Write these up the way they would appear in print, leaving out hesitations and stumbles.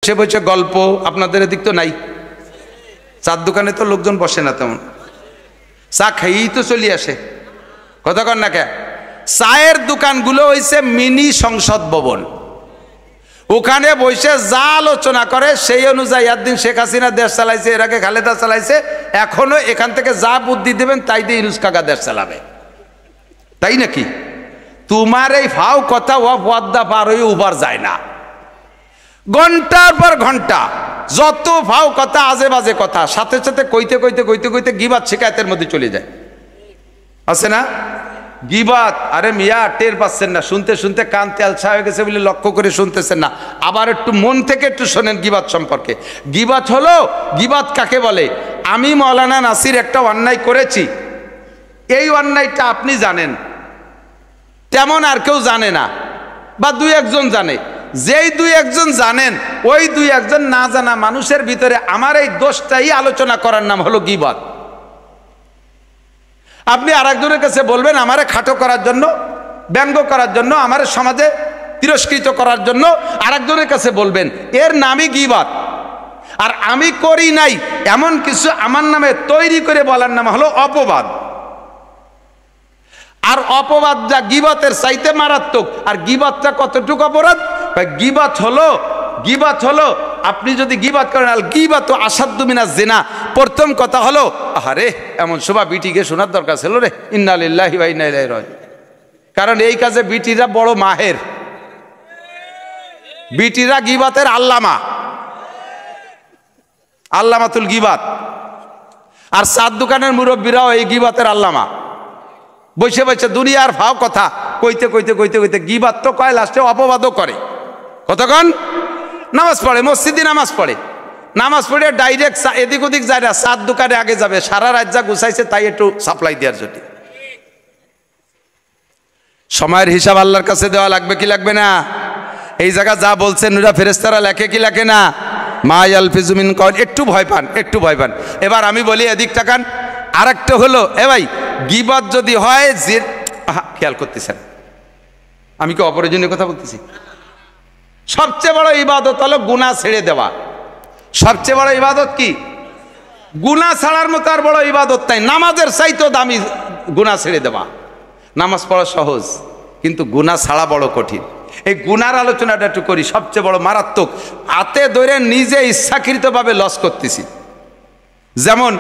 বসে বসে গল্প, আপনাদের এদিক তো নাই, চার দোকানে তো লোকজন বসে না তেমন, চা খেয়েই তো চলে আসে, কথা কন না কে? চায়ের দোকানগুলো হইছে মিনি সংসদ ভবন, ওখানে বসে যা আলোচনা করে সেই অনুযায়ী। একদিন শেখ হাসিনা দেশ চালাইছে, এর আগে খালেদা চালাইছে, এখনো এখান থেকে যা বুদ্ধি দেবেন তাই দিয়ে ইউনুস কাকা দেশ চালাবে, তাই নাকি? তোমার এই ফাও কথা ও পদ্মা পার হয়ে উবার যায় না, ঘন্টার পর ঘন্টা যত ফাও কথা, আজে বাজে কথা, সাথে সাথে কইতে কইতে কইতে কইতে গিবাত শিকায়তের মধ্যে চলে যায়, আছে না? গিবাত, আরে মিয়া টের পাচ্ছেন না, শুনতে শুনতে কান তেলছা হয়ে গেছে বলে লক্ষ্য করে শুনতেছেন না, আবার একটু মন থেকে একটু শোনেন গিবাত সম্পর্কে। গিবাত হলো, গিবাত কাকে বলে? আমি মৌলানা নাসির একটা অন্যায় করেছি, এই অন্যায়টা আপনি জানেন, তেমন আর কেউ জানে না, বা দুই একজন জানে, যেই দুই একজন জানেন ওই দুই একজন না জানা মানুষের ভিতরে আমার এই দোষটাই আলোচনা করার নাম হলো গিবাত। আপনি আরেকজনের কাছে বলবেন আমারে খাটো করার জন্য, ব্যঙ্গ করার জন্য, আমার সমাজে তিরস্কৃত করার জন্য আরেকজনের কাছে বলবেন, এর নামই গিবাত। আর আমি করি নাই এমন কিছু আমার নামে তৈরি করে বলার নাম হলো অপবাদ। আর অপবাদ যা গিবাতের চাইতে মারাত্মক। আর গিবাতটা কতটুকু অপরাধ? গিবাত হলো আপনি যদি গিবাত করেন, আল গিবাত আসাদ্দু মিনাজ জিনা। প্রথম কথা হলো, আরে এমন শোভা বিটিকে শোনার দরকার ছিল রে, ইন্না লিল্লাহি ওয়া ইন্না ইলাইহি রাজিউন। কারণ এই কাজে বিটিরা বড় মাহের, বিটিরা গিবাতের আল্লামাতুল গিবাত। আর চার দোকানের মুরব্বীরাও এই গিবাতের আল্লামা, বসে বসে দুনিয়ার ভাও কথা কইতে কইতে কইতে কইতে গিবাত তো কয়, লাস্টে অপবাদও করে। কতক্ষণ নামাজ পড়ে, মসজিদে নামাজ পড়ে, নামাজ পড়ে ডাইরেক্ট এদিক ওদিক যায় না, চার দোকানে আগে যাবে, সারা রাত যা গুছাইছে তাই একটু সাপ্লাই দেওয়ার জন্য। সময়ের হিসাব আল্লাহর কাছে দেওয়া লাগবে কি লাগবে না? এই জায়গা যা বলছেন ওরা ফেরেশতারা লেখে কি লেখে না? মা ইয়ালফিজু মিন কওল। একটু ভয় পান, এবার আমি বলি এদিক তাকান। আরেকটা হলো, এ ভাই গিবত যদি হয় যে, খেয়াল করতেছেন আমি কি অপ্রয়োজনীয় কথা বলতেছি? সবচেয়ে বড় ইবাদত হলো গুনাহ ছেড়ে দেওয়া। সবচেয়ে বড় ইবাদত কি? গুনাহ ছাড়ার মতো আর বড় ইবাদত নাই। নামাজের চাইতেও দামি গুনাহ ছেড়ে দেওয়া। নামাজ পড়া সহজ, কিন্তু গুনাহ ছাড়া বড় কঠিন। এই গুনার আলোচনাটা একটু করি। সবচেয়ে বড় মারাত্মক, হাতে ধরে নিজে ইচ্ছাকৃতভাবে লস করতেছি। যেমন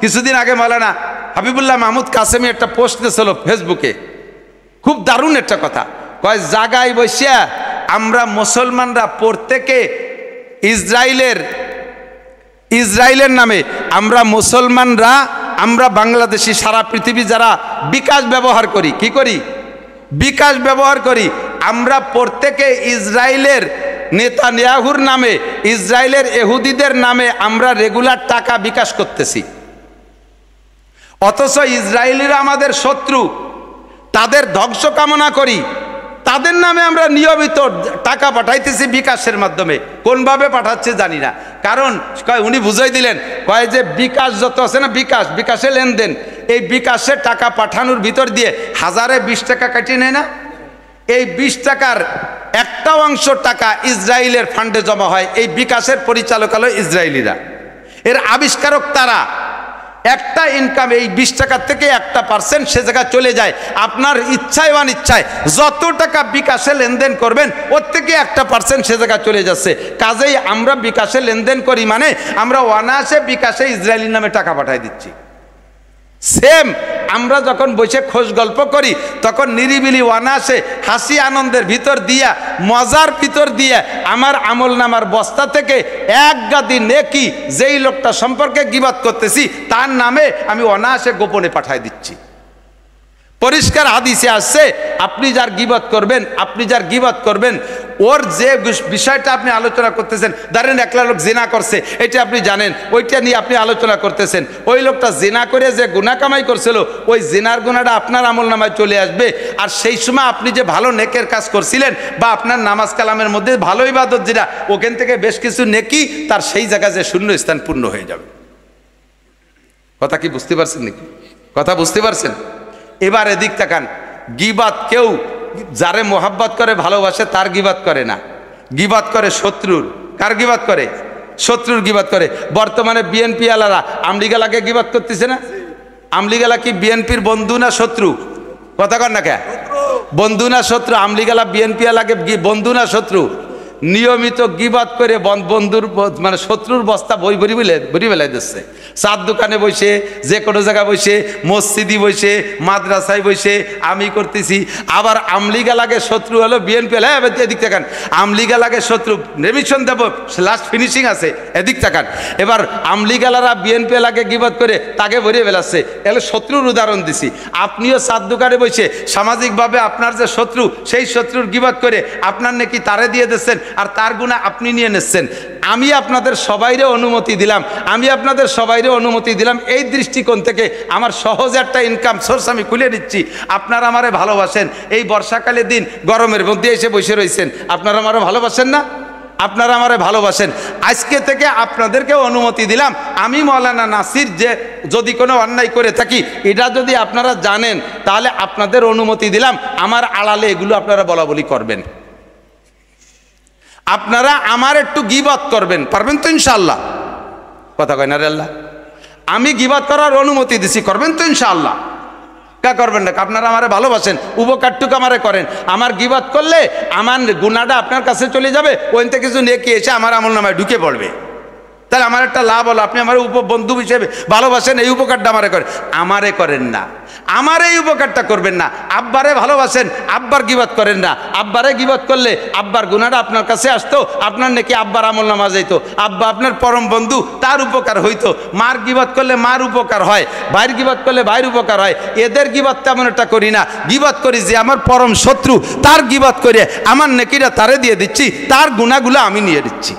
কিছুদিন আগে মাওলানা হাবিবুল্লাহ মাহমুদ কাসেমি একটা পোস্ট দিয়েছিল ফেসবুকে, খুব দারুণ একটা কথা। কয় জাগায় বসিয়া আমরা মুসলমানরা প্রত্যেকে ইসরায়েলের নামে আমরা মুসলমানরা, আমরা বাংলাদেশি, সারা পৃথিবী যারা বিকাশ ব্যবহার করি, কি করি? বিকাশ ব্যবহার করি। আমরা প্রত্যেকে ইসরায়েলের নেতানিয়াহুর নামে, ইসরায়েলের ইহুদিদের নামে আমরা রেগুলার টাকা বিকাশ করতেছি। অথচ ইসরায়েলিরা আমাদের শত্রু, তাদের ধ্বংস কামনা করি, তাদের নামে আমরা নিয়মিত টাকা পাঠাইতেছি বিকাশের মাধ্যমে। কোনভাবে পাঠাচ্ছে জানি না। কারণ উনি বুঝাই দিলেন, কয় যে বিকাশ যত আছে না, বিকাশে লেনদেন, এই বিকাশে টাকা পাঠানোর ভিতর দিয়ে 1020 টাকা কাটিয়ে নেয় না, এই 20 টাকার একটা অংশ টাকা ইসরায়েলের ফান্ডে জমা হয়। এই বিকাশের পরিচালক হলো ইসরায়েলিরা, এর আবিষ্কারক তারা। একটা ইনকাম এই 20 টাকার থেকে 1% সে জায়গায় চলে যায়। আপনার ইচ্ছায় অনিচ্ছায় যত টাকা বিকাশে লেনদেন করবেন ওর থেকে 1% সে জায়গায় চলে যাচ্ছে। কাজেই আমরা বিকাশে লেনদেন করি মানে আমরা অনায়াসে বিকাশে ইসরায়েলি নামে টাকা পাঠাই দিচ্ছি। সেম আমরা যখন বসে খোঁজ গল্প করি তখন নিরিবিলি অনায়াসে হাসি আনন্দের ভিতর দিয়া, মজার ভিতর দিয়া আমার আমল নামার বস্তা থেকে এক গাদি নেকি যেই লোকটা সম্পর্কে গিবাত করতেছি তার নামে আমি অনায়াসে গোপনে পাঠাই দিচ্ছি। পরিষ্কার হাদিসে আসছে, আপনি যার গিবত করবেন ওর যে বিষয়টা আপনি আলোচনা করতেছেন, ধরেন একলা লোক জিনা করছে, এটা আপনি জানেন, ওইটা নিয়ে আপনি আলোচনা করতেছেন। ওই লোকটা জিনা করে যে গুনাহ কামাই করছিল, ওই জিনার গুনাহটা আপনার আমল নামায় চলে আসবে। আর সেই সময় আপনি যে ভালো নেকের কাজ করছিলেন বা আপনার নামাজ কালামের মধ্যে ভালো ইবাদত যেটা, ওখান থেকে বেশ কিছু নেকি তার সেই জায়গায় যে শূন্য স্থান পূর্ণ হয়ে যাবে। কথা কি বুঝতে পারছেন নাকি? কথা বুঝতে পারছেন? এবার এদিক তাকান। গিবাত কেউ যারে মোহাব্বত করে ভালোবাসে তার গিবাত করে না, গিবাত করে শত্রুর। কার গিবাত করে? শত্রুর গিবাত করে। বর্তমানে বিএনপি আলারা আমলিগালাকে গিবাত করতেছে না? আমলিগালা কি বিএনপির বন্ধু না শত্রু? কথা কর না কে? বন্ধু না শত্রু? আমলিগালা বিএনপি আলাকে বন্ধু না শত্রু? নিয়মিত গিবাত করে বন্ধুর মানে শত্রুর বস্তা বই ভরি বেলাই দিচ্ছে। চার দোকানে বসে, যে কোনো জায়গায় বসে, মসজিদি বসে, মাদ্রাসায় বসে আমি করতেছি। আবার আমলিগালাকে শত্রু হলো বিএনপি। এদিক তাকান, আমলিগালাকে শত্রু রেমিশন দেব, লাস্ট ফিনিশিং আছে, এদিক তাকান। এবার আমলিগালারা বিএনপি এলাকে গিবাত করে তাকে ভরিয়ে বেলাচ্ছে। এগুলো শত্রুর উদাহরণ দিছি। আপনিও চার দোকানে বসে সামাজিকভাবে আপনার যে শত্রু, সেই শত্রুর গিবাত করে আপনার নাকি তারে দিয়ে দিচ্ছেন, আর তার গুণা আপনি নিয়ে নিচ্ছেন। আমি আপনাদের সবাইরে অনুমতি দিলাম এই দৃষ্টিকোণ থেকে আমার সহজ একটা ইনকাম সোর্স আমি খুলে নিচ্ছি। আপনারা আমারে ভালোবাসেন। এই বর্ষাকালের দিন গরমের মধ্যে এসে বসে রয়েছেন, আপনারা আমারে ভালোবাসেন না? আপনারা আমারে ভালোবাসেন। আজকে থেকে আপনাদেরকে অনুমতি দিলাম, আমি মৌলানা নাসির যে যদি কোনো অন্যায় করে থাকি এটা যদি আপনারা জানেন, তাহলে আপনাদের অনুমতি দিলাম আমার আড়ালে এগুলো আপনারা বলাবলি করবেন। আপনারা আমার একটু গিবাত করবেন, পারবেন তো ইনশাআল্লাহ? কথা কয় না রে আল্লাহ? আমি গিবাত করার অনুমতি দিছি, করবেন তো ইনশাআল্লাহ? কা করবেন না? আপনারা আমারে ভালোবাসেন, উপকারটুকু আমারে করেন। আমার গিবাত করলে আমার গুনাহটা আপনার কাছে চলে যাবে, ওইন থেকে কিছু নেকি এসে আমার আমলনামায় ঢুকে পড়বে। তাহলে আমার একটা লাভ হলো, আপনি আমার বন্ধু হিসেবে ভালোবাসেন, এই উপকারটা আমারে করেন। আমারে করেন না, আমার এই উপকারটা করবেন না। আব্বারে ভালোবাসেন, আব্বার গিবাত করেন না। আব্বারে গিবাত করলে আব্বার গুনাহটা আপনার কাছে আসতো, আপনার নাকি আব্বার আমলনামা যাইতো। আব্বা আপনার পরম বন্ধু, তার উপকার হইতো। মার গিবাত করলে মার উপকার হয়, ভাইয়ের গিবাত করলে ভাইয়ের উপকার হয়। এদের গিবাত তেমন একটা করি না, গিবাত করি যে আমার পরম শত্রু, তার গিবাত করে আমার নেকিটা তারে দিয়ে দিচ্ছি, তার গুনাহগুলো আমি নিয়ে দিচ্ছি।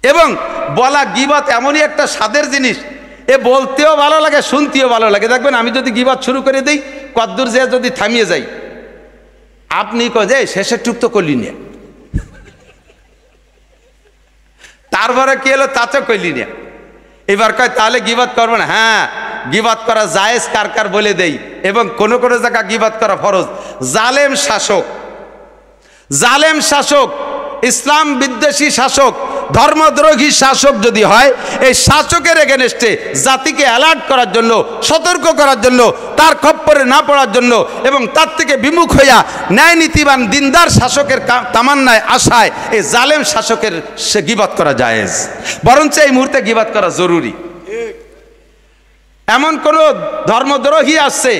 এবং বলা গিবাত এমনই একটা স্বাদের জিনিস, এ বলতেও ভালো লাগে, শুনতেও ভালো লাগে। দেখবেন আমি যদি গিবাত শুরু করে দিই, কদ্দূর যে যদি থামিয়ে যাই, আপনি যে শেষের টুক তো করলি না, তারপরে কি হলো তা তো করলি না। এবার কয় তাহলে গিবাত করবো না। হ্যাঁ, গিবাত করা জায়েজ কার কার বলে দেই। এবং কোন কোন জায়গা গিবাত করা ফরজ। জালেম শাসক, ইসলাম বিদ্বেষী শাসক, ধর্মদ্রোহী শাসক যদি হয়, এই শাসকের এগেনস্টে জাতিকে অ্যালার্ট করার জন্য, সতর্ক করার জন্য, তার খপ্পরে না পড়ার জন্য এবং তার থেকে বিমুখ হইয়া ন্যায় নীতিবান দিনদার শাসকের তামান্নায় আশায় এই জালেম শাসকের সে গিবাত করা জায়েজ, বরঞ্চ এই মুহূর্তে গিবাত করা জরুরি। এমন কোন ধর্মদ্রোহী আসছে,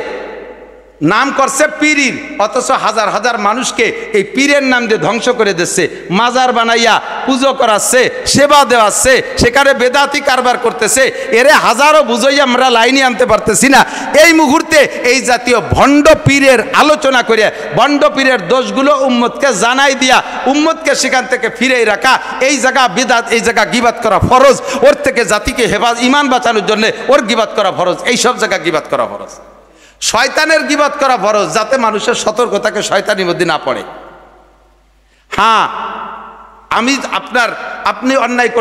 নাম করছে পীরের, অথচ হাজার হাজার মানুষকে এই পীরের নাম দিয়ে ধ্বংস করে দিচ্ছে। মাজার বানাইয়া পুজো করাচ্ছে, সেবা দেওয়াচ্ছে, সেখানে বেদাতি কারবার করতেছে। এরে হাজারো বুঝাই আমরা লাইনে আনতে পারতেছি না। এই মুহূর্তে এই জাতীয় ভণ্ড পীরের আলোচনা করে ভণ্ড পীরের দোষগুলো উম্মতকে জানাই দিয়া উম্মতকে সেখান থেকে ফিরেই রাখা, এই জায়গা বিদাত, এই জায়গা গিবাত করা ফরজ। ওর থেকে জাতিকে ইমান বাঁচানোর জন্য ওর গিবাত করা ফরজ, এই সব জায়গা গিবাত করা ফরজ। শয়তানের গিবাত করা ফরজ, যাতে মানুষের সতর্কতাকে শয়তানির মধ্যে না পড়ে। হ্যাঁ, আপনি অন্যায়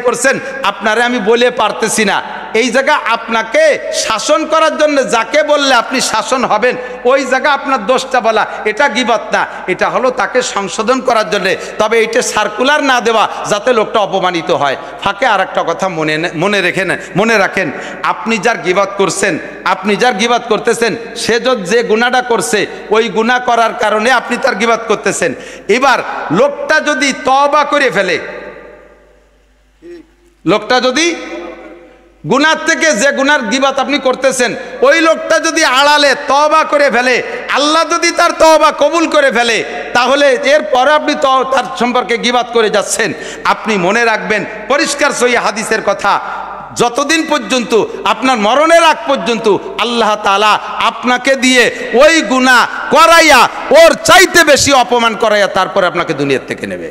করছেন, আপনারে আমি বলে পারতেছি না। এই জায়গা আপনাকে শাসন করার জন্য যাকে বললে আপনি শাসন হবেন, ওই জায়গা আপনার দোষটা বলা, এটা গিবাত না, এটা হলো তাকে সংশোধন করার জন্য। তবে এটা সার্কুলার না দেওয়া যাতে লোকটা অপমানিত হয়। ফাঁকে আর একটা কথা মনে রাখেন, আপনি যার গিবাত করতেছেন, সে যে গুনাহটা করছে, ওই গুনাহ করার কারণে আপনি তার গিবাত করতেছেন। এবার লোকটা যদি তওবা করে ফেলে, লোকটা যদি গুনার থেকে, যে গুনার গিবাত আপনি করতেছেন, ওই লোকটা যদি আড়ালে তওবা করে ফেলে, আল্লাহ যদি তার তওবা কবুল করে ফেলে, তাহলে এরপরে আপনি তার সম্পর্কে গিবাত করে যাচ্ছেন। আপনি মনে রাখবেন পরিষ্কার সহিহ হাদিসের কথা, যতদিন পর্যন্ত আপনার মরণের আগ পর্যন্ত আল্লাহ তাআলা আপনাকে দিয়ে ওই গুনাহ করাইয়া, ওর চাইতে বেশি অপমান করাইয়া তারপরে আপনাকে দুনিয়া থেকে নেবে।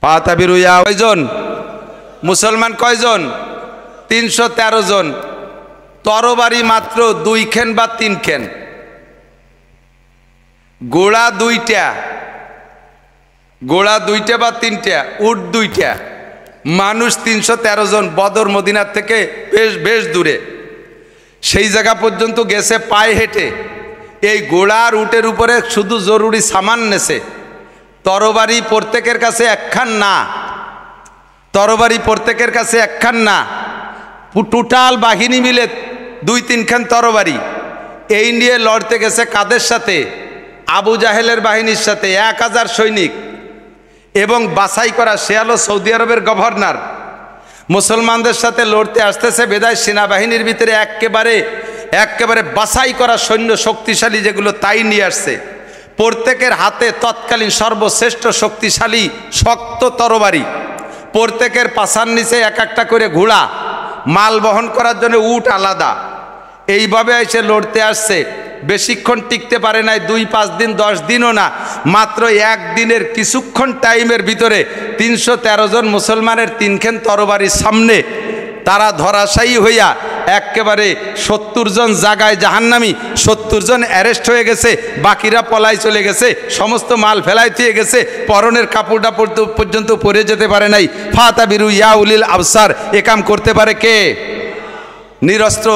পাতাবিরুয়া কয়জন? মুসলমান কয়জন? 313 জন। তরবারি মাত্র 2 খেন বা 3 খেন, গোড়া 2টা বা 3টা, উট 2টা, মানুষ 313 জন। বদর মদিনার থেকে বেশ দূরে, সেই জায়গা পর্যন্ত গেছে পায়ে হেঁটে। এই ঘোড়ার উটের উপরে শুধু জরুরি সামান নেছে, তরবারি প্রত্যেকের কাছে একখান না, তরবারি প্রত্যেকের কাছে একখান না, টোটাল বাহিনী মিলে 2-3 খান তরবারি। এই নিয়ে লড়তে গেছে কাদের সাথে? আবু জাহেলের বাহিনীর সাথে 1000 সৈনিক, এবং বাছাই করা সে হলো সৌদি আরবের গভর্নর। মুসলমানদের সাথে লড়তে আসতেছে বেদায় সেনাবাহিনীর ভিতরে একেবারে বাছাই করা সৈন্য শক্তিশালী যেগুলো তাই নিয়ে আসছে। প্রত্যেকের হাতে তৎকালীন সর্বশ্রেষ্ঠ শক্তিশালী শক্ত তরবারি, প্রত্যেকের পাছার নিচে এক একটা করে ঘোড়া, মাল বহন করার জন্য উট আলাদা। এইভাবে এসে লড়তে আসছে। বেশিক্ষণ টিকতে পারে নাই, 2-5 দিন 10 দিনও না, মাত্র একদিনের কিছুক্ষণ টাইমের ভিতরে 313 জন মুসলমানের 3 খান তরবারির সামনে তারা ধরাশায়ী হইয়া একেবারে 70 জন জায়গায় জাহান্নামী, 70 জন অ্যারেস্ট হয়ে গেছে, বাকিরা পলাই চলে গেছে, সমস্ত মাল ফেলাই দিয়ে গেছে, পরনের কাপড়টা পর্যন্ত পরে যেতে পারে নাই। ফাতাবিরু ইয়া উলিল আবসার, এ কাম করতে পারে কে? নিরস্ত্র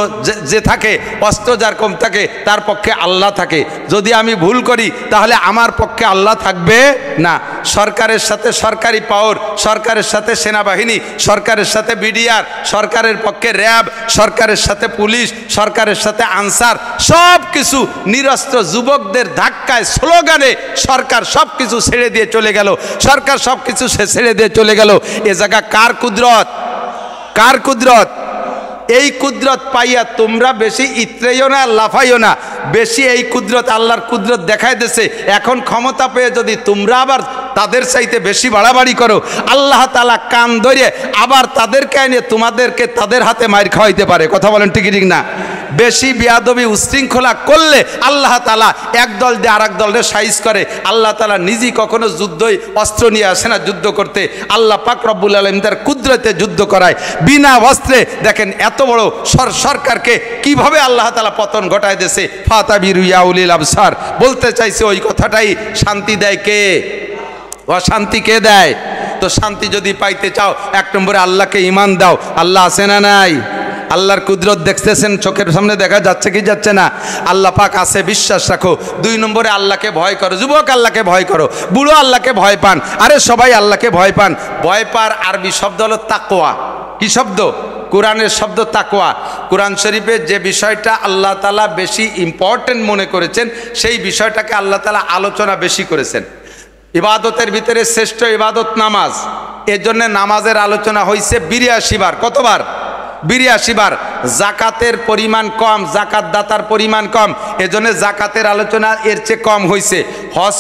যে থাকে, অস্ত্র যার কম থাকে তার পক্ষে আল্লাহ থাকে। যদি আমি ভুল করি তাহলে আমার পক্ষে আল্লাহ থাকবে না। সরকারের সাথে সরকারি পাওয়ার, সরকারের সাথে সেনাবাহিনী, সরকারের সাথে বিডিআর, সরকারের পক্ষে র্যাব, সরকারের সাথে পুলিশ, সরকারের সাথে আনসার, সব কিছু নিরস্ত্র যুবকদের ধাক্কায় স্লোগানে সরকার সব কিছু ছেড়ে দিয়ে চলে গেল। সরকার সব কিছু ছেড়ে দিয়ে চলে গেল। এ জায়গা কার কুদরত? কার কুদরত? এই কুদরত পাইয়া তোমরা বেশি ইত্রেইও না, লাফাইও না। বেশি এই কুদরত, আল্লাহর কুদরত দেখাই দিয়েছে। এখন ক্ষমতা পেয়ে যদি তোমরা আবার তাদের চাইতে বেশি বাড়াবাড়ি করো, আল্লাহ তাআলা কান ধরে আবার তাদেরকে এনে তোমাদেরকে তাদের হাতে মার খাওয়াইতে পারে। কথা বলেন ঠিক ঠিক না? বেশি বিয়াদবি উশৃঙ্খলা করলে আল্লাহ তাআলা এক দল দিয়ে আর এক দলকে সাইজ করে। আল্লাহ তাআলা নিজেই কখনো যুদ্ধই অস্ত্র নিয়ে আসে না যুদ্ধ করতে। আল্লাহ পাক রব্বুল আলামিন তার কুদরতে যুদ্ধ করায় বিনা অস্ত্রে। দেখেন এত বড় সরকারকে কিভাবে আল্লাহ তাআলা পতন ঘটায় দিয়েছে। ফাতাবিরু ইয়া উলিল আবসার বলতে চাইছে ওই কথাটাই। শান্তি দেয় কে? অশান্তি কে দেয়? তো শান্তি যদি পাইতে চাও, 1 নম্বরে আল্লাহকে ঈমান দাও। আল্লাহ আছে না নাই? আল্লাহর কুদরত দেখতেছেন, চোখের সামনে দেখা যাচ্ছে কি যাচ্ছে না? আল্লাহ পাক আছে, বিশ্বাস রাখো। 2 নম্বরে আল্লাহকে ভয় করো। যুবক আল্লাহকে ভয় করো, বুড়ো আল্লাহকে ভয় পান, আরে সবাই আল্লাহকে ভয় পান। ভয় পার আরবি শব্দ হলো তাকওয়া। কি শব্দ? কোরআনের শব্দ তাকওয়া। কোরআন শরীফে যে বিষয়টা আল্লাহ তাআলা বেশি ইম্পর্টেন্ট মনে করেছেন, সেই বিষয়টাকে আল্লাহ তাআলা আলোচনা বেশি করেছেন। ইবাদতের ভিতরে শ্রেষ্ঠ ইবাদত নামাজ। এর জন্য নামাজের আলোচনা হয়েছে 82 বার। কতবার? 82 বার। জাকাতের পরিমাণ কম, জাকাত দাতার পরিমাণ কম, এজন্য জাকাতের আলোচনা এর চেয়ে কম হয়েছে। হজ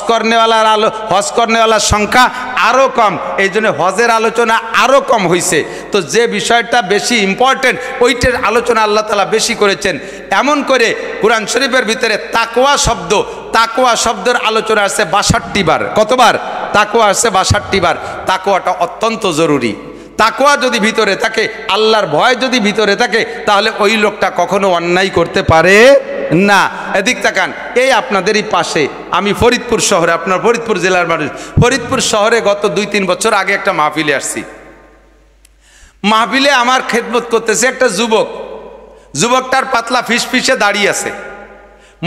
কর্নেওয়ালার সংখ্যা আরও কম, এই জন্য হজের আলোচনা আরও কম হয়েছে। তো যে বিষয়টা বেশি ইম্পর্টেন্ট ওইটার আলোচনা আল্লাহ তাআলা বেশি করেছেন। এমন করে কোরআন শরীফের ভিতরে তাকওয়া শব্দের আলোচনা আছে 62 বার। কতবার? তাকওয়া আছে 62 বার। তাকওয়াটা অত্যন্ত জরুরি। তাকওয়া যদি ভিতরে থাকে, আল্লাহর ভয় যদি ভিতরে থাকে, তাহলে ওই লোকটা কখনো অন্যায় করতে পারে না। এদিক তাকান, এই আপনাদেরই পাশে, আমি ফরিদপুর শহরে, আপনার ফরিদপুর জেলার মানুষ, ফরিদপুর শহরে গত 2-3 বছর আগে একটা মাহফিলে আসছি। মাহফিলে আমার খেদমত করতেছে একটা যুবকটার পাতলা ফিসফিসে দাঁড়িয়ে আছে,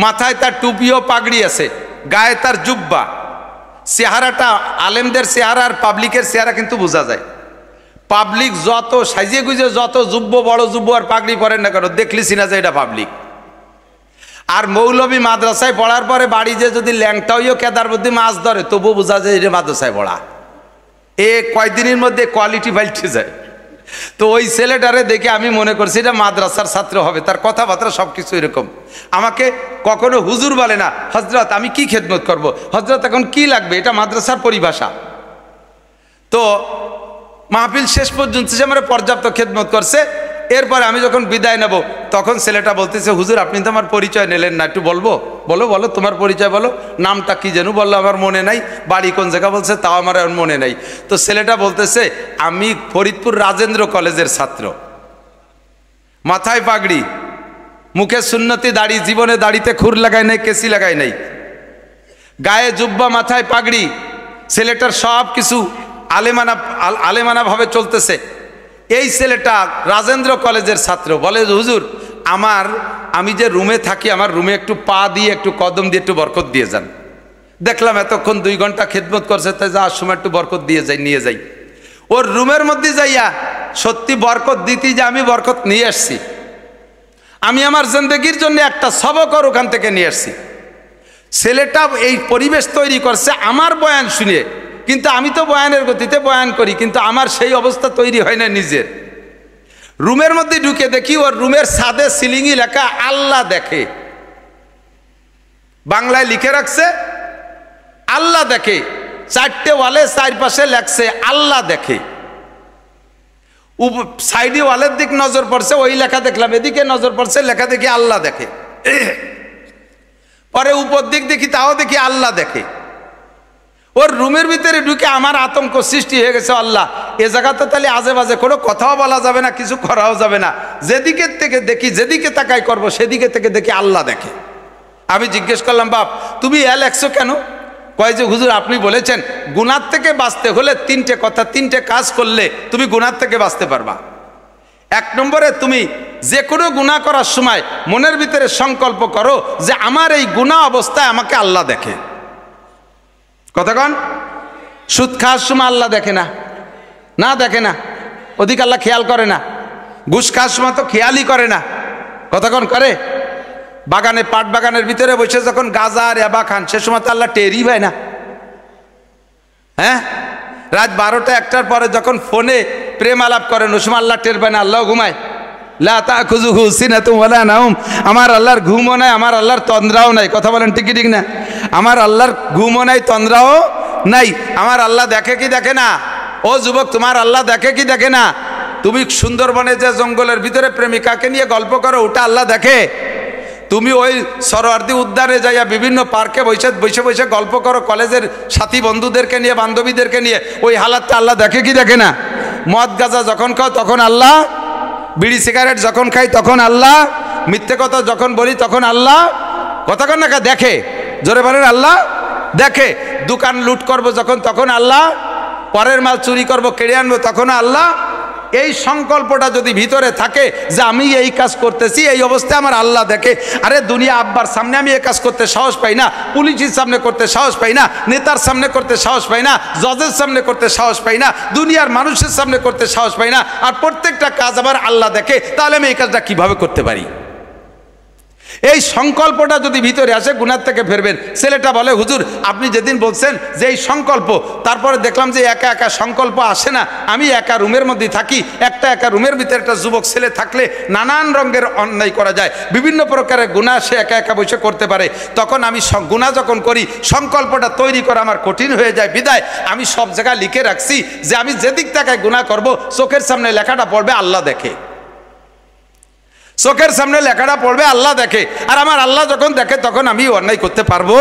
মাথায় তার টুপি ও পাগড়ি আছে, গায়ে তার জুব্বা। চেহারাটা আলেমদের চেহারা আর পাবলিকের চেহারা কিন্তু বোঝা যায়। পাবলিক যত সাজিয়ে গুজে, যত যুব্ব, বড় যুব্ব আর পাগড়ি পরেন না কেন, দেখলি চিনা যায় এটা পাবলিক। আর মৌলবী মাদ্রাসায় পড়ার পরে বাড়ি যে যদি ল্যাংটা হইও কেদার মধ্যে মাছ ধরে, তবু বোঝা যায় এটা মাদ্রাসায় পড়া। এ কয়দিনের মধ্যে কোয়ালিটি পাল্টে যায়। তো ওই ছেলেটারে দেখে আমি মনে করছি এটা মাদ্রাসার ছাত্র হবে, তার কথাবার্তা সব কিছু এরকম। আমাকে কখনো হুজুর বলে না, হজরত আমি কি খেদমত করব, হজরত এখন কি লাগবে, এটা মাদ্রাসার পরিভাষা। তো মাহফিল শেষ পর্যন্ত সে আমার পর্যাপ্ত খেদমত করছে। এরপরে আমি যখন বিদায় নেব, তখন ছেলেটা বলতেছে, হুজুর আপনি তো আমার পরিচয় নিলেন না, একটু বলবো? বলো তোমার পরিচয় বলো, নামটা কি যেন বললো, আমার মনে নাই, বাড়ি কোন জায়গা বলছে তাও আমার মনে নাই। তো ছেলেটা বলতেছে, আমি ফরিদপুর রাজেন্দ্র কলেজের ছাত্র, মাথায় পাগড়ি, মুখে সুন্নতি দাড়ি, জীবনে দাড়িতে খুর লাগাই নাই, কেসি লাগাই নাই, গায়ে জুব্বা, মাথায় পাগড়ি। ছেলেটার সব কিছু আলেমানা ভাবে চলতেছে। এই ছেলেটা রাজেন্দ্র কলেজের ছাত্র। বলে, হুজুর আমি যে রুমে থাকি, আমার রুমে একটু পা দিয়ে একটু কদম দিয়ে একটু বরকত দিয়ে যান। দেখলাম এতক্ষণ 2 ঘন্টা খেদমত করছে, তাই যাওয়ার সময় একটু বরকত দিয়ে যাই, নিয়ে যাই। ওর রুমের মধ্যে যাইয়া সত্যি বরকত দিতে যে আমি বরকত নিয়ে আসছি। আমি আমার জিন্দেগির জন্য একটা সবক ওখান থেকে নিয়ে আসছি। ছেলেটা এই পরিবেশ তৈরি করছে আমার বয়ান শুনে, কিন্তু আমি তো বয়ানের গতিতে বয়ান করি, কিন্তু আমার সেই অবস্থা তৈরি হয় না নিজের। রুমের মধ্যে ঢুকে দেখি ওর রুমের ছাদে সিলিংই লেখা আল্লাহ দেখে, বাংলায় লিখে রাখছে আল্লাহ দেখে। 4টে ওয়ালে 4 পাশে লেখছে আল্লাহ দেখে। সাইডে ওয়ালের দিক নজর পড়ছে, ওই লেখা দেখলাম, এদিকে নজর পড়ছে, লেখা দেখি আল্লাহ দেখে। পরে উপর দিক দেখি, তাও দেখি আল্লাহ দেখে। ওর রুমের ভিতরে ঢুকে আমার আতঙ্ক সৃষ্টি হয়ে গেছে, আল্লাহ এ জায়গাতে তাহলে আজে বাজে কোনো কথাও বলা যাবে না, কিছু করাও যাবে না। যেদিকে থেকে দেখি, যেদিকে তাকাই করব, সেদিকে থেকে দেখি আল্লাহ দেখে। আমি জিজ্ঞেস করলাম, বাপ তুমি লেখছো কেন? কয় যে হুজুর আপনি বলেছেন গুনার থেকে বাঁচতে হলে 3টে কথা, 3টে কাজ করলে তুমি গুনার থেকে বাঁচতে পারবা। 1 নম্বরে তুমি যে কোনো গুনাহ করার সময় মনের ভিতরে সংকল্প করো যে আমার এই গুনাহ অবস্থায় আমাকে আল্লাহ দেখে। কতক্ষণ? সুদ খাওয়ার সময় আল্লাহ দেখে না? না দেখে না, ওদিকে আল্লাহ খেয়াল করে না। ঘুষ খাওয়ার সময় তো খেয়ালই করে না, কতক্ষণ করে? বাগানে, পাট বাগানের ভিতরে বসে যখন গাঁজা আর এবা খান, সে সময় তো আল্লাহ টেরই পায় না। হ্যাঁ, রাত 12টা 1টার পরে যখন ফোনে প্রেম আলাপ করেন, ওই সময় আল্লাহ টের পায় না, আল্লাহ ঘুমায়। লা তাখুযুহু সিনাতুন ওয়ালা নাওম, আমার আল্লাহর ঘুমও নাই, আমার আল্লাহর তন্দ্রাও নাই। কথা বলেন ঠিক ঠিক না? আমার আল্লাহর ঘুমও নাই, তন্দ্রাও নাই। আমার আল্লাহ দেখে কি দেখে না? ও যুবক, তোমার আল্লাহ দেখে কি দেখে না? তুমি সুন্দরবনে যে জঙ্গলের ভিতরে প্রেমিকাকে নিয়ে গল্প করো, ওটা আল্লাহ দেখে? তুমি ওই সরোয়ার্দী উদ্যানে যাইয়া বিভিন্ন পার্কে বসে বসে বসে গল্প করো কলেজের সাথী বন্ধুদেরকে নিয়ে, বান্ধবীদেরকে নিয়ে, ওই হালাতটা আল্লাহ দেখে কি দেখে না? মদ গাঁজা যখন খাও তখন আল্লাহ, বিড়ি সিগারেট যখন খাই তখন আল্লাহ, মিথ্যে কথা যখন বলি তখন আল্লাহ, কতক্ষণ না দেখে? জোরে বলেন আল্লাহ দেখে। দোকান লুট করবো যখন, তখন আল্লাহ। পরের মাল চুরি করবো, কেড়ে আনবো, তখন আল্লাহ। এই সংকল্পটা যদি ভিতরে থাকে যে আমি এই কাজ করতেছি, এই অবস্থায় আমার আল্লাহ দেখে। আরে দুনিয়া আব্বার সামনে আমি এই কাজ করতে সাহস পাই না, পুলিশের সামনে করতে সাহস পাই না, নেতার সামনে করতে সাহস পাই না, জজের সামনে করতে সাহস পাই না, দুনিয়ার মানুষের সামনে করতে সাহস পাই না, আর প্রত্যেকটা কাজ আবার আল্লাহ দেখে। তাহলে আমি এই কাজটা কিভাবে করতে পারি? এই সংকল্পটা যদি ভিতরে আসে, গুনাহ থেকে ফিরবেন। ছেলেটা বলে, হুজুর আপনি যেদিন বলছেন যে এই সংকল্প, তারপরে দেখলাম যে একা একা সংকল্প আসে না। আমি একা রুমের মধ্যে থাকি, একা রুমের ভিতরে একটা যুবক ছেলে থাকলে নানান রঙের অন্যায় করা যায়, বিভিন্ন প্রকারের গুনাহ সে একা একা বসে করতে পারে। তখন আমি গুনাহ যখন করি, সংকল্পটা তৈরি করা আমার কঠিন হয়ে যায়। বিদায় আমি সব জায়গায় লিখে রাখছি যে আমি যেদিক তাকায় গুনাহ করব, চোখের সামনে লেখাটা পড়বে আল্লাহ দেখে। চোখের সামনে লেখাটা পড়বে আল্লাহ দেখে। আর আমার আল্লাহ যখন দেখে, তখন আমি অন্যায় করতে পারবো।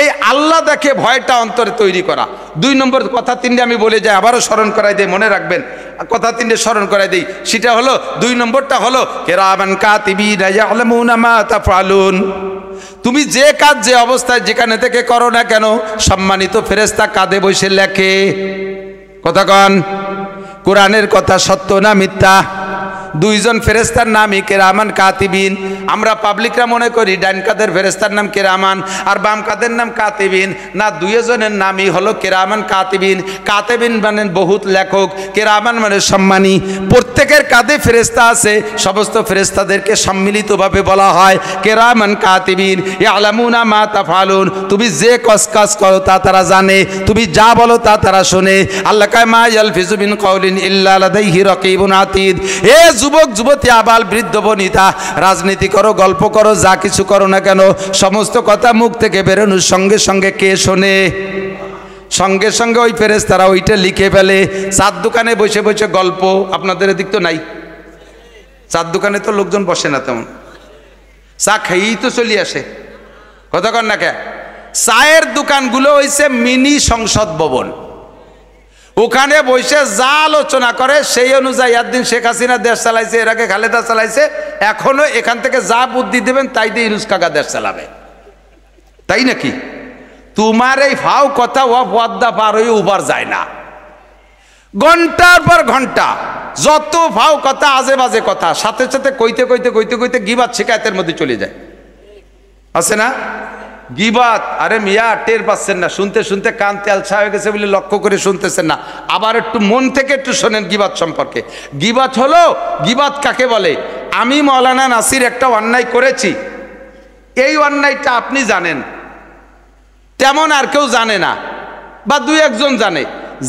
এই আল্লাহ দেখে ভয়টা অন্তরে তৈরি করা। 2 নম্বর কথা 3টে আমি বলে যাই, আবারও স্মরণ করাই দিই, মনে রাখবেন কথা 3টে স্মরণ করাই দিই। সেটা হলো, 2 নম্বরটা হলো কিরামান কাতিবিনা ইয়ালামুনা মা তাফআলুন। তুমি যে কাজ যে অবস্থায় যেখানে থেকে করো না কেন, সম্মানিত ফেরেশতা কাঁধে বসে লেখে। কথা কন, কোরআনের কথা সত্য না মিথ্যা? 2 জন ফেরেশতার নামই কিরামান কাতিবিন। আমরা পাবলিকরা মনে করি ডান কাদের ফেরেশতার নাম কিরামান আর বাম কাদের নাম কাতিবিন। না, 2 জনের নামই হলো কিরামান কাতিবিন। কাতিবিন মানে বহুত লেখক, কিরামান মানে সম্মানী। প্রত্যেকের কাঁধে ফেরেশতা আছে, সমস্ত ফেরেশতাদেরকে সম্মিলিতভাবে বলা হয় কিরামান কাতিবিন ইয়ালামুনা মা তাফআলুন। তুমি যে কাজ করো তা তারা জানে, তুমি যা বলো তা তারা শোনে। আল্লাহ কয় মা ইয়ালফিজু মিন কাউলিন ইল্লা লাদাইহি রাকিবুন আতীদ। যুবক যুবতী, আবাল বৃদ্ধ বনিতা, রাজনীতি করো, গল্প করো, যা কিছু করো না কেন, সমস্ত কথা মুখ থেকে বেরোনোর সঙ্গে সঙ্গে কে শোনে? সঙ্গে সঙ্গে ওই ফেরেশতারা ওইটা লিখে ফেলে। চার দোকানে বসে বসে গল্প, আপনাদের এদিক তো নাই, চার দোকানে তো লোকজন বসে না তেমন, চা খেয়েই তো চলে আসে। কথা কন না কে? চায়ের দোকানগুলো হইছে মিনি সংসদ ভবন। ওখানে বসে যা আলোচনা করে সেই অনুযায়ী, একদিন শেখ হাসিনা দেশ চালাইছে, এর আগে খালেদা চালাইছে, এখনো এখান থেকে যা বুদ্ধি দেবেন তাই দিয়ে ইউনুস কাকা দেশ চালাবে। তাই নাকি? তোমার এই ফাও কথা ও পদ্মা পার হয়ে উবার যায় না, ঘন্টার পর ঘন্টা যত ভাও কথা, আজে বাজে কথা, সাথে সাথে কইতে কইতে কইতে কইতে গিবাত শিকায়তের মধ্যে চলে যায়, আছে না? গিবাত, আরে মিয়া টের পাচ্ছেন না, শুনতে শুনতে কান তেলছা হয়ে গেছে বলে লক্ষ্য করে শুনতেছেন না। আবার একটু মন থেকে একটু শোনেন গিবাত সম্পর্কে। গিবাত হলো, গিবাত কাকে বলে? আমি মৌলানা নাসির একটা অন্যায় করেছি, এই অন্যায়টা আপনি জানেন, তেমন আর কেউ জানে না, বা দুই একজন জানে।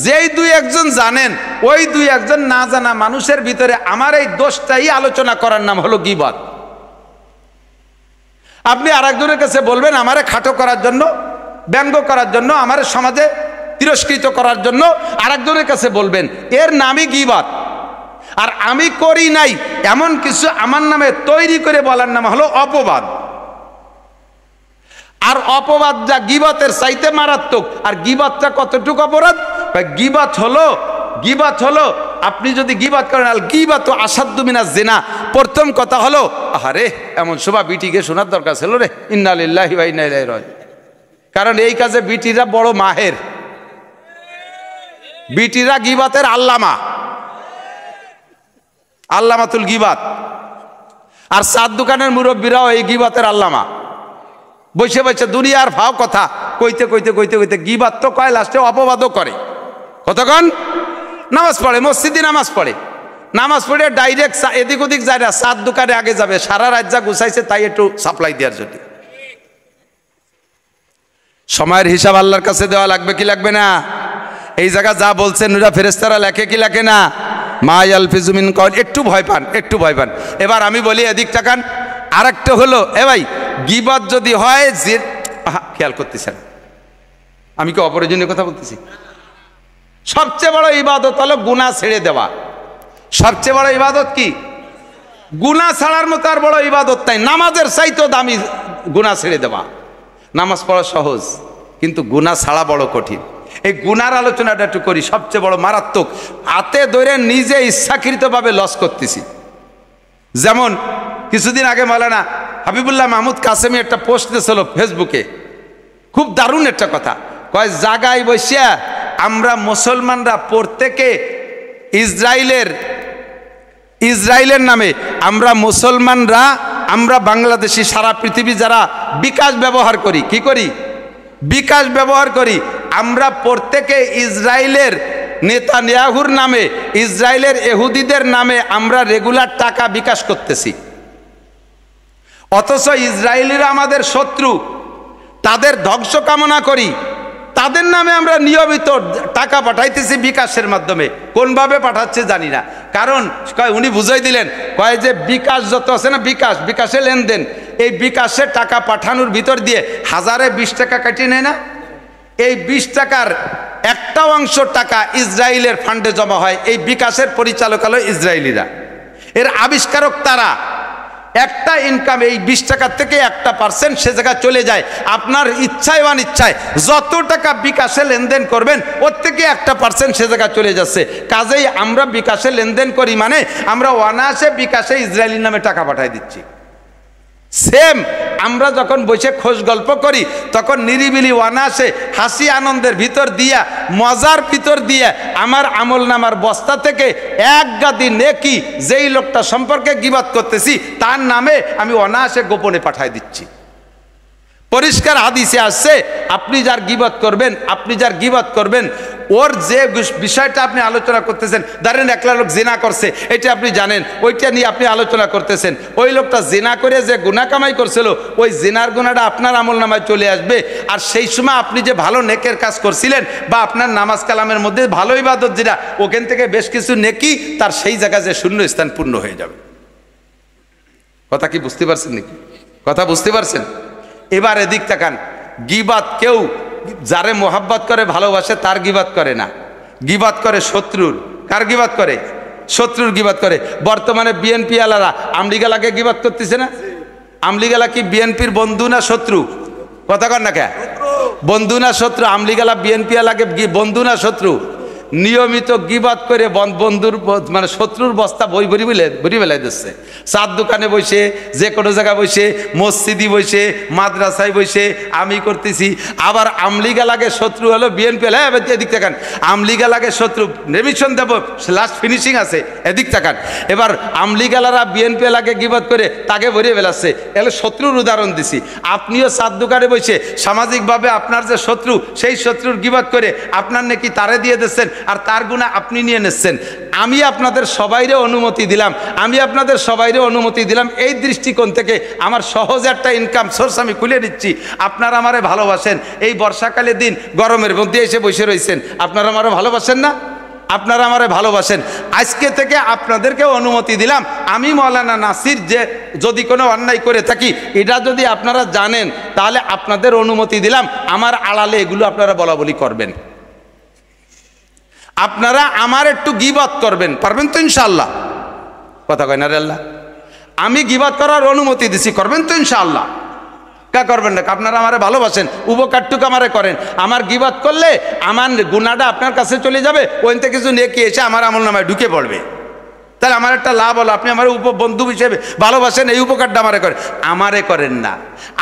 যেই দুই একজন জানেন, ওই দুই একজন না জানা মানুষের ভিতরে আমার এই দোষটাই আলোচনা করার নাম হলো গিবাত। আপনি আরেকজনের কাছে বলবেন আমারে খাটো করার জন্য, ব্যঙ্গ করার জন্য, আমার সমাজে তিরস্কৃত করার জন্য আরেকজনের কাছে বলবেন, এর নামই গিবাত। আর আমি করি নাই এমন কিছু আমার নামে তৈরি করে বলার নাম হলো অপবাদ। আর অপবাদ যা গিবাতের চাইতে মারাত্মক। আর গিবাতটা কতটুকু অপরাধ? গিবাত হলো আপনি যদি গিবাত করেন, আল গিবাত আসাদ্দু মিনাজ জিনা। প্রথম কথা হলো, আরে এমন শোভা বিটিকে শোনার দরকার ছিল রে, ইন্না লিল্লাহি ওয়া ইন্না ইলাইহি রাজিউন। কারণ এই কাজে বিটিরা বড় মাহের, বিটিরা গিবাতের আল্লামাতুল গিবাত। আর চার দোকানের মুরব্বীরাও এই গিবাতের আল্লামা। বসে বসে দুনিয়ার ভাও কথা কইতে কইতে কইতে কইতে গিবাত তো কয়, লাস্টে অপবাদও করে। কতক্ষণ নামাজ পড়ে, মসজিদে নামাজ পড়ে, নামাজ পড়ে ডাইরেক্ট এদিক ওদিক যায় না, চার দোকানে আগে যাবে, সারা রাত যা গুছাইছে তাই একটু সাপ্লাই দেওয়ার জন্য। সময়ের হিসাব আল্লাহর কাছে দেওয়া লাগবে কি লাগবে না? এই জায়গা যা বলছেন ওরা ফেরেশতারা লেখে কি লেখে না? মা ইয়ালফিজু মিন কাউল। একটু ভয় পান, একটু ভয় পান। এবার আমি বলি এদিক তাকান। আরেকটা হলো, এ ভাই গিবত যদি হয়, যে খেয়াল করতেছেন আমি কি অপ্রয়োজনীয় কথা বলতেছি? সবচেয়ে বড় ইবাদত হলো গুনাহ ছেড়ে দেওয়া। সবচেয়ে বড় ইবাদত কি? গুনাহ ছাড়ার মতো আর বড় ইবাদত নাই। নামাজের চাইতেও দামি গুনাহ ছেড়ে দেওয়া। নামাজ পড়া সহজ, কিন্তু গুনাহ ছাড়া বড় কঠিন। এই গুনার আলোচনাটা একটু করি। সবচেয়ে বড় মারাত্মক, হাতে ধরে নিজে ইচ্ছাকৃতভাবে লস করতেছি। যেমন কিছুদিন আগে মাওলানা হাবিবুল্লাহ মাহমুদ কাসেমি একটা পোস্ট দিয়েছিল ফেসবুকে, খুব দারুণ একটা কথা। কয় জায়গায় বসিয়া আমরা মুসলমানরা প্রত্যেকে ইসরায়েলের নামে আমরা মুসলমানরা, আমরা বাংলাদেশি, সারা পৃথিবী যারা বিকাশ ব্যবহার করি, কি করি? বিকাশ ব্যবহার করি। আমরা প্রত্যেকে ইসরায়েলের নেতানিয়াহুর নামে, ইসরায়েলের ইহুদিদের নামে আমরা রেগুলার টাকা বিকাশ করতেছি। অথচ ইসরায়েলিরা আমাদের শত্রু, তাদের ধ্বংস কামনা করি, তাদের নামে আমরা নিয়মিত টাকা পাঠাইতেছি বিকাশের মাধ্যমে। কোনভাবে পাঠাচ্ছে জানি না। কারণ উনি বুঝাই দিলেন, কয় যে বিকাশ যত আছে না, বিকাশে লেনদেন, এই বিকাশে টাকা পাঠানোর ভিতর দিয়ে 1020 টাকা কাটিয়ে নেয় না? এই 20 টাকার একটা অংশ টাকা ইসরায়েলের ফান্ডে জমা হয়। এই বিকাশের পরিচালক হলো ইসরায়েলিরা, এর আবিষ্কারক তারা। একটা ইনকাম এই 20 টাকার থেকে 1% সে জায়গায় চলে যায়। আপনার ইচ্ছায় অনিচ্ছায় যত টাকা বিকাশে লেনদেন করবেন, ওর থেকে 1% সে জায়গায় চলে যাচ্ছে। কাজেই আমরা বিকাশে লেনদেন করি মানে আমরা অনায়াসে বিকাশে ইসরায়েলির নামে টাকা পাঠাই দিচ্ছি। সেম আমরা যখন বসে খোঁজ গল্প করি, তখন নিরিবিলি অনায়াসে হাসি আনন্দের ভিতর দিয়া, মজার ভিতর দিয়া আমার আমল নামার বস্তা থেকে এক গাদি নেকি যেই লোকটা সম্পর্কে গিবত করতেছি তার নামে আমি অনায়াসে গোপনে পাঠাই দিচ্ছি। পরিষ্কার হাদিসে আসছে, আপনি যার গিবত করবেন, ওর যে বিষয়টা আপনি আলোচনা করতেছেন, ধরেন একলা লোক জিনা করছে, এটা আপনি জানেন, ওইটা নিয়ে আপনি আলোচনা করতেছেন। ওই লোকটা জিনা করে যে গুনাহ কামাই করছিল, ওই জিনার গুনাহটা আপনার আমল নামায় চলে আসবে। আর সেই সময় আপনি যে ভালো নেকের কাজ করছিলেন, বা আপনার নামাজ কালামের মধ্যে ভালো ইবাদত যেটা, ওখান থেকে বেশ কিছু নেকি তার সেই জায়গায় যে শূন্য স্থান পূর্ণ হয়ে যাবে। কথা কি বুঝতে পারছেন নাকি? কথা বুঝতে পারছেন? এবার এদিক তাকান। গিবাত কেউ যারে মোহাব্বত করে, ভালোবাসে, তার গিবাত করে না, গিবাত করে শত্রুর। কার গিবাত করে? শত্রুর গিবাত করে। বর্তমানে বিএনপি আলারা আমলিগালাকে গিবাত করতেছে না? আমলিগালা কি বিএনপির বন্ধু না শত্রু? কথা কর না কে? বন্ধু না শত্রু? আমলিগালা বিএনপি আলাকে বন্ধু না শত্রু? নিয়মিত গিবাত করে বন্ধুর মানে শত্রুর বস্তা বই ভরি বেলাই দিচ্ছে। চার দোকানে বসে, যে কোনো জায়গায় বসে, মসজিদি বসে, মাদ্রাসায় বসে আমি করতেছি। আবার আমলিগা লাগে শত্রু হলো বিএনপি, এদিক তাকান। আমলিগা লাগে শত্রু, রেমিশন দেব, লাস্ট ফিনিশিং আছে, এদিক তাকান। এবার আমলিগালারা বিএনপি লাগে গিবাত করে তাকে ভরিয়ে বেলাচ্ছে। এলে শত্রুর উদাহরণ দিছি। আপনিও চার দোকানে বসে সামাজিকভাবে আপনার যে শত্রু, সেই শত্রুর গিবাত করে আপনার নাকি তারে দিয়ে দিচ্ছেন, আর তার গুণা আপনি নিয়ে নিচ্ছেন। আমি আপনাদের সবাইরে অনুমতি দিলাম এই দৃষ্টিকোণ থেকে আমার সহজ একটা ইনকাম সোর্স আমি খুলে নিচ্ছি। আপনারা আমারে ভালোবাসেন, এই বর্ষাকালের দিন গরমের মধ্যে এসে বসে রয়েছেন, আপনারা আমারে ভালোবাসেন না? আপনারা আমারে ভালোবাসেন। আজকে থেকে আপনাদেরকে অনুমতি দিলাম, আমি মৌলানা নাসির যে যদি কোনো অন্যায় করে থাকি এটা যদি আপনারা জানেন, তাহলে আপনাদের অনুমতি দিলাম আমার আড়ালে এগুলো আপনারা বলা বলি করবেন। আপনারা আমার একটু গীবত করবেন, পারবেন তো ইনশাআল্লাহ? কথা কয় না রে আল্লাহ? আমি গীবত করার অনুমতি দিছি, করবেন তো ইনশাআল্লাহ? কা করবেন না? আপনারা আমারে ভালোবাসেন, উপকারটুকু আমারে করেন। আমার গীবত করলে আমার গুনাহটা আপনার কাছে চলে যাবে, ওইন থেকে কিছু নেকি এসে আমার আমলনামায় ঢুকে পড়বে। তাহলে আমার একটা লাভ হলো, আপনি আমার বন্ধু হিসেবে ভালোবাসেন, এই উপকারটা আমারে করেন। আমারে করেন না,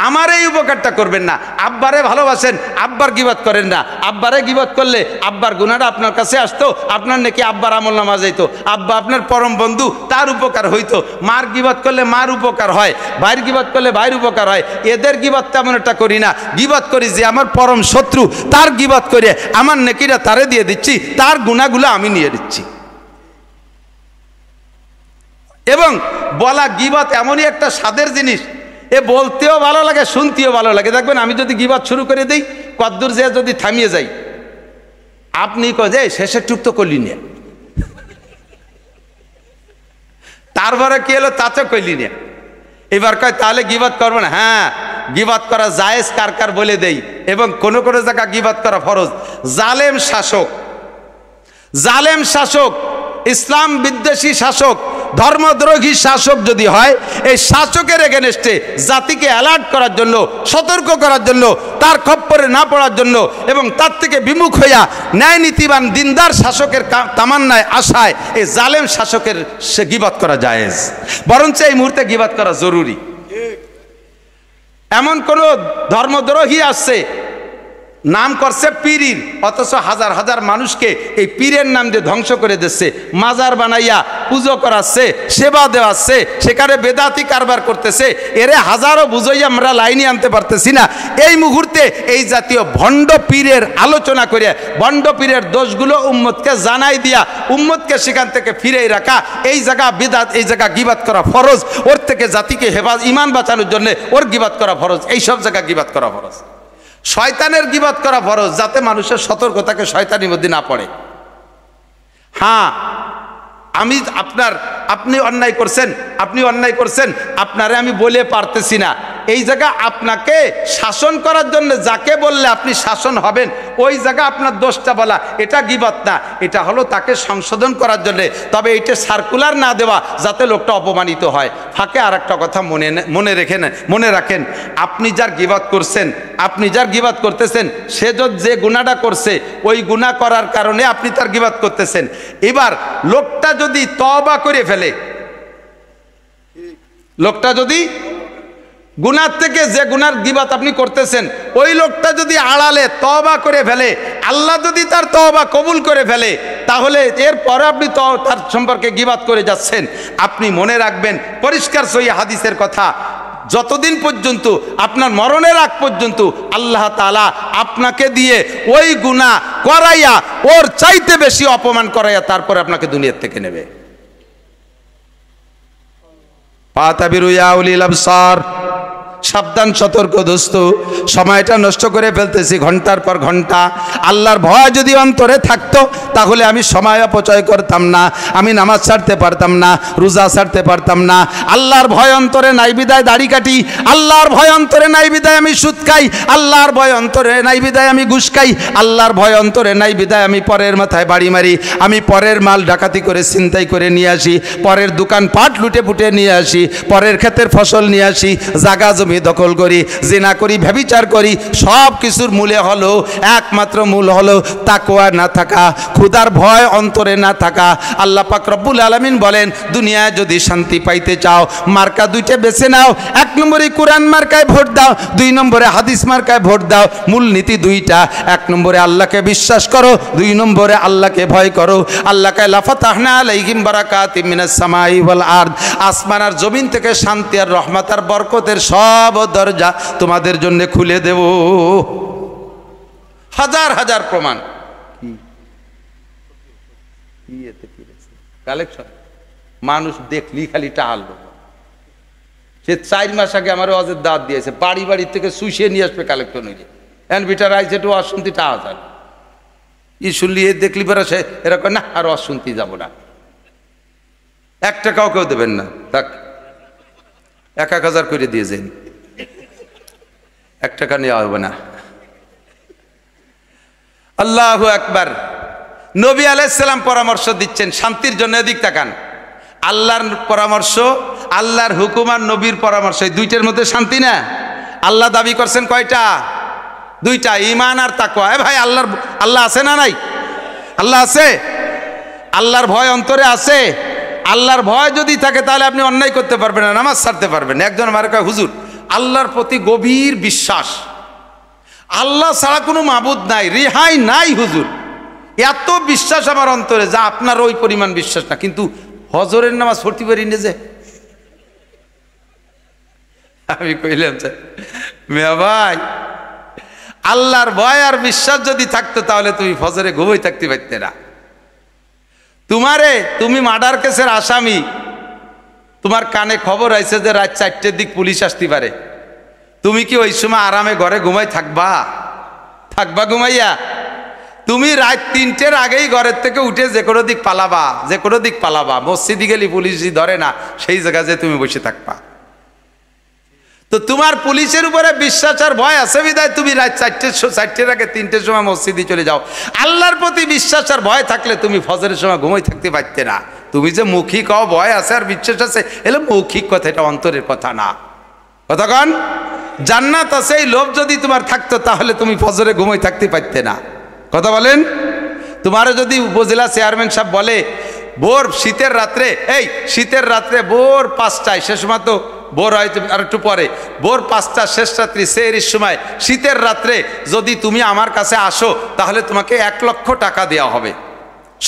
আমার এই উপকারটা করবেন না। আব্বারে ভালোবাসেন, আব্বার গীবত করেন না। আব্বারে গীবত করলে আব্বার গুনাহটা আপনার কাছে আসতো, আপনার নাকি আব্বার আমলনামা যাইতো, আব্বা আপনার পরম বন্ধু, তার উপকার হইতো। মার গীবত করলে মার উপকার হয়, ভাইয়ের গীবত করলে ভাইয়ের উপকার হয়। এদের গীবত তেমন একটা করি না, গীবত করি যে আমার পরম শত্রু, তার গীবত করে আমার নেকিটা তারে দিয়ে দিচ্ছি, তার গুনাহগুলো আমি নিয়ে দিচ্ছি। এবং বলা গীবত এমনই একটা স্বাদের জিনিস, এ বলতেও ভালো লাগে, শুনতেও ভালো লাগে। দেখবেন আমি যদি গীবত শুরু করে দিই, কদ্দূর যে যদি থামিয়ে যাই, আপনি যে শেষের টুক তো করলি না, তারপরে কি হলো তা তো করলি না, এবার কয় তাহলে গীবত করবো না। হ্যাঁ, গীবত করা জায়েজ কার কার বলে দেই, এবং কোন কোন জায়গা গীবত করা ফরজ। জালেম শাসক, ইসলাম বিদ্বেষী শাসক, ধর্মদ্রোহী শাসক যদি হয়, এই শাসকের এগেনস্টে জাতিকে অ্যালার্ট করার জন্য, সতর্ক করার জন্য, তার খপ্পরে না পড়ার জন্য এবং তার থেকে বিমুখ হইয়া ন্যায় নীতিবান দিনদার শাসকের তামান্নায় আশায় এই জালেম শাসকের সে গীবত করা জায়েজ, বরঞ্চ এই মুহূর্তে গীবত করা জরুরি। এমন কোন ধর্মদ্রোহী আসছে, নাম করছে পীরির, অথচ হাজার হাজার মানুষকে এই পীরের নাম দিয়ে ধ্বংস করে দিচ্ছে, মাজার বানাইয়া পুজো করাচ্ছে, সেবা দেওয়াচ্ছে, সেখানে বেদাতি কারবার করতেছে। এরে হাজারো বুঝাইয়া আমরা লাইনে আনতে পারতেছি না। এই মুহূর্তে এই জাতীয় ভণ্ড পীরের আলোচনা করে ভণ্ড পীরের দোষগুলো উম্মতকে জানাই দিয়া উম্মতকে সেখান থেকে ফিরেই রাখা, এই জায়গা বিদাত, এই জায়গা গীবত করা ফরজ। ওর থেকে জাতিকে ইমান বাঁচানোর জন্য ওর গীবত করা ফরজ, এই সব জায়গা গীবত করা ফরজ। শয়তানের গীবত করা ফরজ, যাতে মানুষের সতর্কতাকে শয়তানির মধ্যে না পড়ে। হ্যাঁ, আপনি অন্যায় করছেন, আপনারে আমি বলে পারতেছি না। এই জায়গা আপনাকে শাসন করার জন্য যাকে বললে আপনি শাসন হবেন, ওই জায়গা আপনার দোষটা বলা, এটা গীবত না, এটা হলো তাকে সংশোধন করার জন্য। তবে এইটা সার্কুলার না দেওয়া যাতে লোকটা অপমানিত হয়। ফাঁকে আর একটা কথা মনে রাখেন, আপনি যার গীবত করতেছেন, সে যে গুনাহটা করছে, ওই গুনাহ করার কারণে আপনি তার গীবত করতেছেন। এবার লোকটা যদি তওবা করে ফেলে, লোকটা যদি গুনার থেকে, যে গুনার গীবত আপনি করতেছেন, ওই লোকটা যদি আড়ালে তওবা করে ফেলে, আল্লাহ যদি তার তওবা কবুল করে ফেলে, তাহলে এরপরে আপনি তার সম্পর্কে গীবত করে যাচ্ছেন। আপনি মনে রাখবেন, পরিষ্কার সহিহ হাদিসের কথা, যতদিন পর্যন্ত আপনার মরণের আগ পর্যন্ত আল্লাহ তাআলা আপনাকে দিয়ে ওই গুনাহ করাইয়া, ওর চাইতে বেশি অপমান করাইয়া তারপরে আপনাকে দুনিয়ার থেকে নেবে। ফাতাবিরু ইয়া উলিল আবসার, সাবধান, সতর্ক দোস্ত, সময়টা নষ্ট করে ফেলতেছি ঘন্টার পর ঘন্টা। আল্লাহর ভয় যদি অন্তরে থাকতো, তাহলে আমি সময় অপচয় করতাম না, আমি নামাজ ছাড়তে পারতাম না, রোজা ছাড়তে পারতাম না। আল্লাহর ভয় অন্তরে নাই বিদায় দাড়ি কাটি, আল্লাহর ভয় অন্তরে নাই বিদায় আমি সুদ খাই, আল্লাহর ভয় অন্তরে নাই বিদায় আমি ঘুষ খাই, আল্লাহর ভয় অন্তরে নাই বিদায় আমি পরের মাথায় বাড়ি মারি, আমি পরের মাল ডাকাতি করে ছিনতাই করে নিয়ে আসি, পরের দোকান পাট লুটে পুটে নিয়ে আসি, পরের ক্ষেতের ফসল নিয়ে আসি, জাগা জমি জমি দখল করি, জিনা করি, ব্যভিচার করি, সব কিছুর মূলে হলো একমাত্র মূল হলো তাকওয়া না থাকা, খোদার ভয় অন্তরে না থাকা। আল্লাহ পাক রব্বুল আলামিন বলেন, দুনিয়ায় যদি শান্তি পাইতে চাও মার্কা দুইটা বেছে নাও। 1 নম্বরে কোরআন মার্কায় ভোট দাও, 2 নম্বরে হাদিস মার্কায় ভোট দাও। মূল নীতি দুইটা, 1 নম্বরে আল্লাহকে বিশ্বাস করো, 2 নম্বরে আল্লাহকে ভয় করো। আল্লাহকে লাফাতাহনা আলাইহিম বারাকাতিম মিনাস সামাই ওয়াল আরদ, আসমান আর জমিন থেকে শান্তি আর রহমত আর বরকতের সব দরজা তোমাদের জন্য খুলে দেব। হাজার হাজার প্রমাণ। কালেকশন মানুষ দেখলি খালি টাল। সে 4 মাস আগে আমার অজের দাঁত দিয়েছে, বাড়ি বাড়ি থেকে শুষিয়ে নিয়ে আসবে কালেকশন হইলে। এন বিটার আইছে একটু অশুনতি টা হাজার ই শুনলি দেখলি বেড়া সে এরকম না, আর অশুনতি যাব না, 1 টাকাও কেউ দেবেন না, থাক 1,000 করে দিয়ে যান, 1 টাকা নেওয়া হবে না। আল্লাহু আকবার। নবী আলাইহিস সালাম পরামর্শ দিচ্ছেন শান্তির জন্য। এদিক তাকান, আল্লাহর পরামর্শ, আল্লাহর হুকুম আর নবীর পরামর্শ, এই দুইটার মধ্যে শান্তি না। আল্লাহ দাবি করছেন কয়টা? 2টা, ঈমান আর তাকওয়া। ভাই আল্লাহ আছে না নাই? আল্লাহ আছে। আল্লাহর ভয় অন্তরে আছে। আল্লাহর ভয় যদি থাকে তাহলে আপনি অন্যায় করতে পারবেন না, নামাজ ছাড়তে পারবেন না। একজন আমার কয়, হুজুর আল্লাহর প্রতি গভীর বিশ্বাস, আল্লাহ ছাড়া কোনো মাবুদ নাই, রেহাই নাই হুজুর, এত বিশ্বাস আমার অন্তরে যা আপনার ওই পরিমাণ বিশ্বাস না, কিন্তু হজরের নামাজ পড়তে পারি না যে। আমি কইলাম মেয়া ভাই, আল্লাহর ভয় আর বিশ্বাস যদি থাকতো তাহলে তুমি ফজরে ঘুমোই থাকতে পারতে না। তুমি মার্ডার কেসের আসামি, তোমার কানে খবর আইছে যে রাত 4টের দিক পুলিশ আসতে পারে, তুমি কি ওই সময় আরামে ঘরে ঘুমাই থাকবা ঘুমাইয়া? তুমি রাত 3টের আগেই ঘরের থেকে উঠে যে কোনো দিক পালাবা, মসজিদে গেলে পুলিশই ধরে না, সেই জায়গায় যে তুমি বসে থাকবা। তো তোমার পুলিশের উপরে বিশ্বাস আর ভয় আছে বিধায় তুমি রাত 4টের আগে 3টের সময় মসজিদে চলে যাও। আল্লাহর প্রতি বিশ্বাস আর ভয় থাকলে তুমি ফজরের সময় ঘুমাই থাকতে পারতে না। তুমি যে মৌখিক ভয় আছে আর বিশ্বাস আছে, এলে মৌখিক কথা, এটা অন্তরের কথা না। কতক্ষণ জান্নাত আছে এই লোভ যদি তোমার থাকতো তাহলে তুমি ফজরে ঘুমাই থাকতে পারতে না। কথা বলেন। তোমার যদি উপজেলা চেয়ারম্যান সাহেব বলে ভোর শীতের রাত্রে ভোর 5টায়, সে সময় তো ভোর হয়তো আর একটু পরে, ভোর 5টা শেষ রাত্রি সেহরির সময় শীতের রাত্রে যদি তুমি আমার কাছে আসো তাহলে তোমাকে 1 লক্ষ টাকা দেওয়া হবে।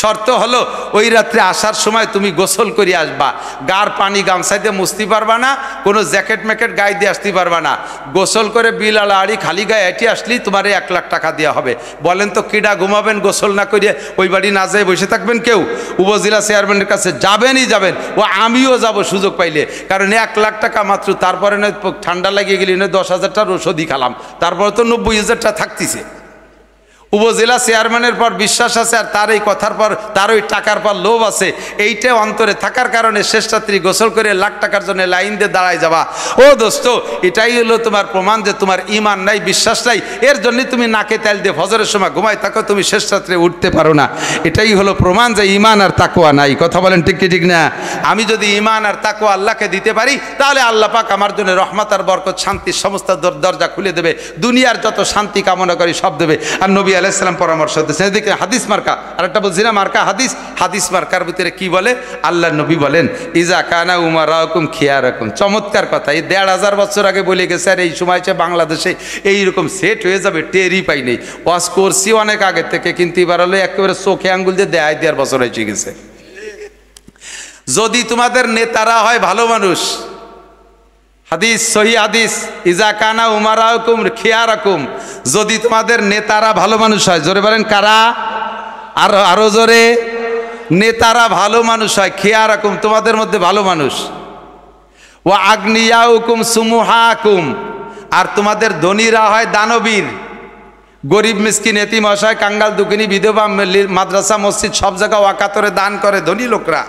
শর্ত হলো ওই রাত্রে আসার সময় তুমি গোসল করে আসবা, গার পানি গামছা দিয়ে মুছতে পারবা না, কোনো জ্যাকেট ম্যাকেট গায়ে দিয়ে আসতে পারবা না, গোসল করে বিল আড়ি খালি গায়ে এটি আসলেই তোমার 1 লাখ টাকা দেওয়া হবে। বলেন তো কিডা ঘুমাবেন গোসল না করে? ওই বাড়ি না যেয়ে বসে থাকবেন কেউ? উপজেলা চেয়ারম্যানের কাছে যাবেনই, ও আমিও যাব সুযোগ পাইলে, কারণ 1 লাখ টাকা মাত্র। তারপরে নয় ঠান্ডা লাগিয়ে গেলি নয় 10,000 টাকার ওষুধই খালাম, তারপরে তো 90,000 টাকা থাকতেছে। উপজেলা চেয়ারম্যানের পর বিশ্বাস আছে আর তার এই কথার পর, তার ওই টাকার পর লোভ আছে, এইটা অন্তরে থাকার কারণে শেষ রাত্রি গোসল করে 1 লাখ টাকার জন্য লাইন দিয়ে দাঁড়ায় যাবা। ও দোস্ত, এটাই হলো তোমার প্রমাণ যে তোমার ঈমান নাই, বিশ্বাস নাই। এর জন্যই তুমি নাকে তেল দিয়ে ফজরের সময় ঘুমায় থাকো, তুমি শেষ রাত্রে উঠতে পারো না। এটাই হলো প্রমাণ যে ঈমান আর তাকওয়া নাই। কথা বলেন ঠিক কি ঠিক না? আমি যদি ঈমান আর তাকওয়া আল্লাহকে দিতে পারি তাহলে আল্লাহ পাক আমার জন্য রহমত আর বরকত, শান্তির সমস্ত দরজা খুলে দেবে, দুনিয়ার যত শান্তি কামনা করি সব দেবে। আর নবী আলাইহিস সালাম পরামর্শ দিয়েছেন। এদিকে হাদিস মার্কা, আর একটা বলছি না মার্কা হাদিস মার্কার ভিতরে কি বলে? আল্লাহ নবী বলেন, ইজা কানা উমারাকুম খিয়ারাকুম। চমৎকার কথা, এই 1,500 বছর আগে বলে গেছে, আর এই সময় বাংলাদেশে এইরকম সেট হয়ে যাবে টেরই পাই নেই। ওয়াজ করছি অনেক আগে থেকে, কিন্তু এবার হলো একেবারে চোখে আঙ্গুল দিয়ে দেড় বছর হয়ে গেছে। যদি তোমাদের নেতারা হয় ভালো মানুষ, হাদিস সহি হাদিস, ইজা কানা উমারাকুম খিয়ারাকুম, যদি তোমাদের নেতারা ভালো মানুষ হয়, জোরে বলেন কারা? আরো জোরে। নেতারা ভালো মানুষ হয়, খিয়ারাকুম তোমাদের মধ্যে ভালো মানুষ, ওয়া আগনিয়াউকুম সুমুহাকুম, আর তোমাদের ধনীরা হয় দানবীর, গরিব মিসকিন এতিম অসহায় কাঙ্গাল দুঃখিনী বিধবা মাদ্রাসা মসজিদ সব জায়গা ওয়াকাতরে দান করে ধনী লোকরা।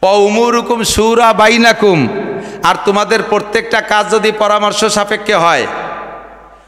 ও উমুরুকুম শুরা বাইনাকুম, আর তোমাদের প্রত্যেকটা কাজ যদি পরামর্শ সাপেক্ষে হয়,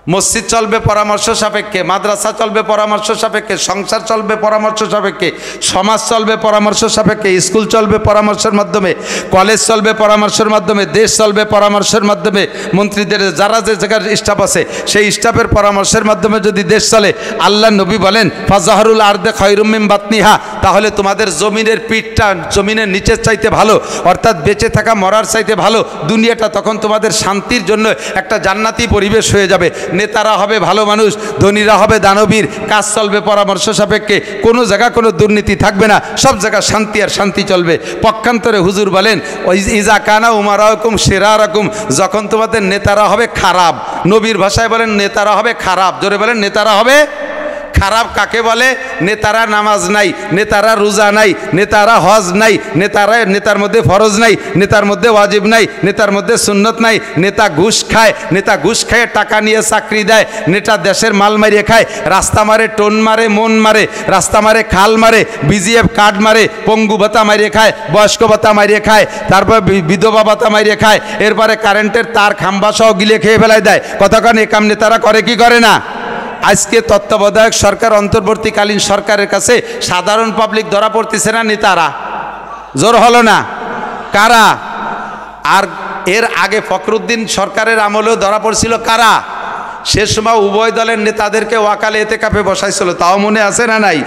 মসজিদ চলবে পরামর্শ সাপেক্ষে, মাদ্রাসা চলবে পরামর্শ সাপেক্ষে, সংসার চলবে পরামর্শ সাপেক্ষে, সমাজ চলবে পরামর্শ সাপেক্ষে, স্কুল চলবে পরামর্শের মাধ্যমে, কলেজ চলবে পরামর্শের মাধ্যমে, দেশ চলবে পরামর্শের মাধ্যমে, মন্ত্রীদের যারা যে জায়গার স্টাফ আছে সেই স্টাফের পরামর্শের মাধ্যমে যদি দেশ চলে, আল্লাহ নবী বলেন ফাজাহরুল আরদে খয়রুম মিন বাতনিহা, তাহলে তোমাদের জমিনের পিঠটা জমিনের নিচের চাইতে ভালো, অর্থাৎ বেঁচে থাকা মরার চাইতে ভালো দুনিয়াটা তখন তোমাদের শান্তির জন্য একটা জান্নাতি পরিবেশ হয়ে যাবে। নেতারা হবে ভালো মানুষ, ধনীরা হবে দানবীর, কাজ চলবে পরামর্শ সাপেক্ষে, কোনো জায়গা কোনো দুর্নীতি থাকবে না, সব জায়গা শান্তি আর শান্তি চলবে। পক্ষান্তরে হুজুর বলেন ইজা কানা উমারাকুম শিরারাকুম, যখন তোমাদের নেতারা হবে খারাপ, নবীর ভাষায় বলেন নেতারা হবে খারাপ, জোরে বলেন নেতারা হবে খারাপ। কাকে বলে? নেতারা নামাজ নাই, নেতারা রোজা নাই, নেতারা হজ নাই, নেতার মধ্যে ফরজ নাই, নেতার মধ্যে ওয়াজিব নাই, নেতার মধ্যে সুন্নত নাই, নেতা ঘুষ খায়, নেতা ঘুষ খায় টাকা নিয়ে চাকরি দেয়, নেতা দেশের মাল মারিয়ে খায়, রাস্তা মারে, টোন মারে, মন মারে, রাস্তা মারে, খাল মারে, বিজিএফ কার্ড মারে, পঙ্গু ভাতা মারিয়ে খায়, বয়স্ক ভাতা মারিয়ে খায়, তারপর বিধবা ভাতা মারিয়ে খায়, এরপরে কারেন্টের তার খাম্বা সহ গিলে খেয়ে ফেলায় দেয়। কতক্ষণ এ কাম নেতারা করে কি করে না? আজকে তত্ত্বাবধায়ক সরকার, অন্তর্বর্তীকালীন সরকারের কাছে সাধারণ পাবলিক ধরা পড়তেছে না নেতারা? জোর হলো না? কারা? আর এর আগে ফখরুদ্দিন সরকারের আমলেও ধরা পড়ছিল কারা? সে সময় উভয় দলের নেতাদেরকে ওয়াকালে এতেকাফে বসাইছিল, তাও মনে আছে না নাই?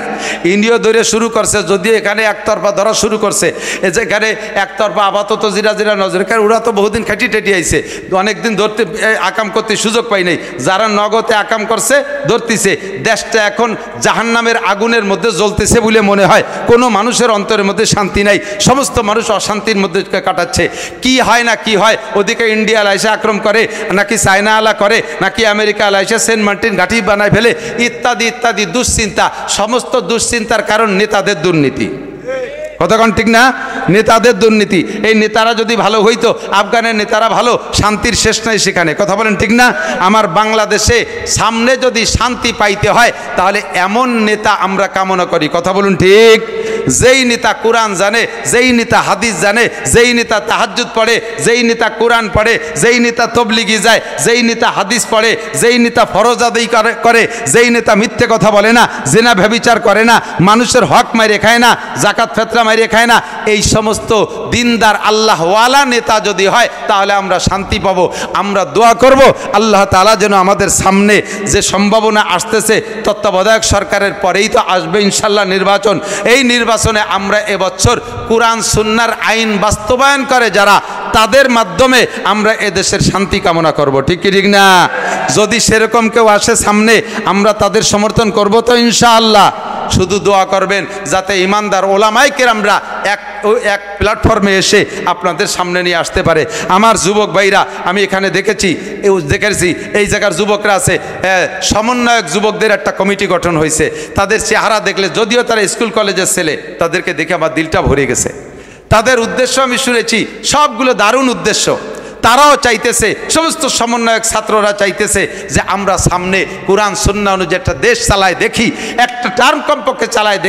ইন্ডিয়া ধরে শুরু করছে, যদিও এখানে একতরফা ধরা শুরু করছে, যেখানে একতরফা আপাতত জিরা জিরা নজর, কারণ ওরা তো বহুদিন খাটি টেটি আইছে, অনেকদিন ধরতে আকাম করতে সুযোগ পাই নাই, যারা নগদে আকাম করছে ধরতেছে। দেশটা এখন জাহান্নামের আগুনের মধ্যে জ্বলতেছে বলে মনে হয়, কোনো মানুষের অন্তরের মধ্যে শান্তি নাই, সমস্ত মানুষ অশান্তির মধ্যে কাটাচ্ছে। কি হয় না কি হয়, ওদিকে ইন্ডিয়া আলাইসে আক্রমণ করে, নাকি চায়না আলা করে, নাকি আমেরিকা আলাইসে সেন্ট মার্টিন ঘাঁটি বানায় ফেলে, ইত্যাদি ইত্যাদি দুশ্চিন্তা। সমস্ত দুশ্চিন্তার কারণ নেতাদের দুর্নীতি। কতক্ষণ ঠিক না? নেতাদের দুর্নীতি। এই নেতারা যদি ভালো হইতো, আফগানের নেতারা ভালো, শান্তির শেষ নাই সেখানে। কথা বলেন ঠিক না? আমার বাংলাদেশে সামনে যদি শান্তি পাইতে হয় তাহলে এমন নেতা আমরা কামনা করি। কথা বলুন ঠিক? যেই নেতা কোরআন জানে, যেই নেতা হাদিস জানে, যেই নেতা তাহাজ্জুদ পড়ে, যেই নেতা কোরআন পড়ে, যেই নেতা তবলিগি যায়, যেই নেতা হাদিস পড়ে, যেই নেতা ফরজ আদায় করে, যেই নেতা মিথ্যে কথা বলে না, জিনা ব্যভিচার করে না, মানুষের হক মাইরে খায় না, জাকাত ফেতরা মাইরে খায় না, এই সমস্ত দিনদার আল্লাহওয়ালা নেতা যদি হয় তাহলে আমরা শান্তি পাব। আমরা দোয়া করব আল্লাহ তাআলা যেন আমাদের সামনে যে সম্ভাবনা আসতেছে, তত্ত্বাবধায়ক সরকারের পরেই তো আসবে ইনশাল্লাহ নির্বাচন, এই নির্বাচনে আমরা এবছর কোরআন সুন্নাহর আইন বাস্তবায়ন করে যারা, তাদের মাধ্যমে আমরা এদেশের শান্তি কামনা করব। ঠিক কি ঠিক না? যদি সেরকম কেউ আসে সামনে, আমরা তাদের সমর্থন করব তো ইনশাআল্লাহ। শুধু দোয়া করবেন যাতে ইমানদার ওলামায়ে কেরামরা এক প্ল্যাটফর্মে এসে আপনাদের সামনে নিয়ে আসতে পারে। আমার যুবক ভাইরা, আমি এখানে দেখেছি এই জায়গার যুবকরা আছে, সমন্বয়ক যুবকদের একটা কমিটি গঠন হয়েছে। তাদের চেহারা দেখলে, যদিও তারা স্কুল কলেজের ছেলে, তাদেরকে দেখে আমার দিলটা ভরে গেছে। তাদের উদ্দেশ্য আমি শুনেছি, সবগুলো দারুণ উদ্দেশ্য। তারাও চাইতেছে, সমস্ত সমন্বয়ক ছাত্ররা চাইতেছে যে আমরা সামনে কোরআন সুন্নাহ অনুযায়ী একটা দেশ চালায় দেখি, একটা টার্ম কমপক্ষে চালায়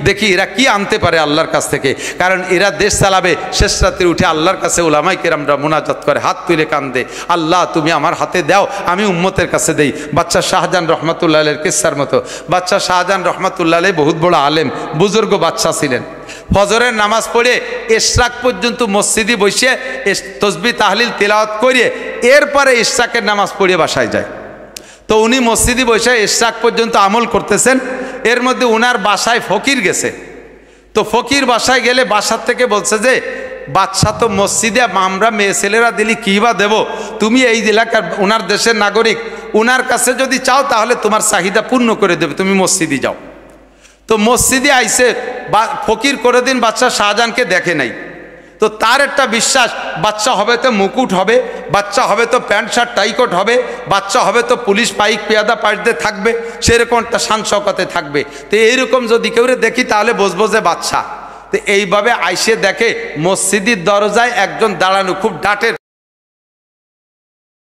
দেখি এরা কি আনতে পারে আল্লাহর কাছ থেকে। কারণ এরা দেশ চালাবে, শেষ রাত্রে উঠে আল্লাহর কাছে ওলামায়ে কেরামরা মুনাজাত করে, হাত তুলে কান্দে, আল্লাহ তুমি আমার হাতে দাও, আমি উম্মতের কাছে দেই। বাদশাহ শাহজাহান রহমাতুল্লাহ আলাইহির কিসসার মতো। বাদশাহ শাহজাহান রহমাতুল্লাহ আলাইহি বহুত বড় আলেম, বুজুর্গ বাদশাহ ছিলেন। ফজরের নামাজ পড়ে ইশরাক পর্যন্ত মসজিদে বসে তসবিহ তাহলিল তিলাওয়াত করে এরপরে ইশরাকের নামাজ পড়ে বাসায় যায়। তো উনি মসজিদে বসে ইশরাক পর্যন্ত আমল করতেছেন, এর মধ্যে উনার বাসায় ফকির গেছে। তো ফকির বাসায় গেলে বাসার থেকে বলছে যে বাদশাহ তো মসজিদে আমরা মেয়ে ছেলেরা দিলি কী বা দেবো, তুমি এই এলাকার ওনার দেশের নাগরিক, ওনার কাছে যদি চাও তাহলে তোমার চাহিদা পূর্ণ করে দেবে, তুমি মসজিদে যাও। তো মসজিদে আইসে ফকির কোনোদিন বাদশাহ শাহজাহানকে দেখে নাই। তো তার একটা বিশ্বাস, বাচ্চা হবে তো মুকুট হবে, বাচ্চা হবে তো প্যান্ট শার্ট টাইকোট হবে, বাচ্চা হবে তো পুলিশ পাইক পেয়াদা পাড়তে থাকবে, সেরকম একটা শান শওকতে থাকবে। তো এইরকম যদি কেউ দেখি তাহলে বুঝবো যে বাচ্চা। তো এইভাবে আইসে দেখে মসজিদের দরজায় একজন দাঁড়ানো, খুব ডাটের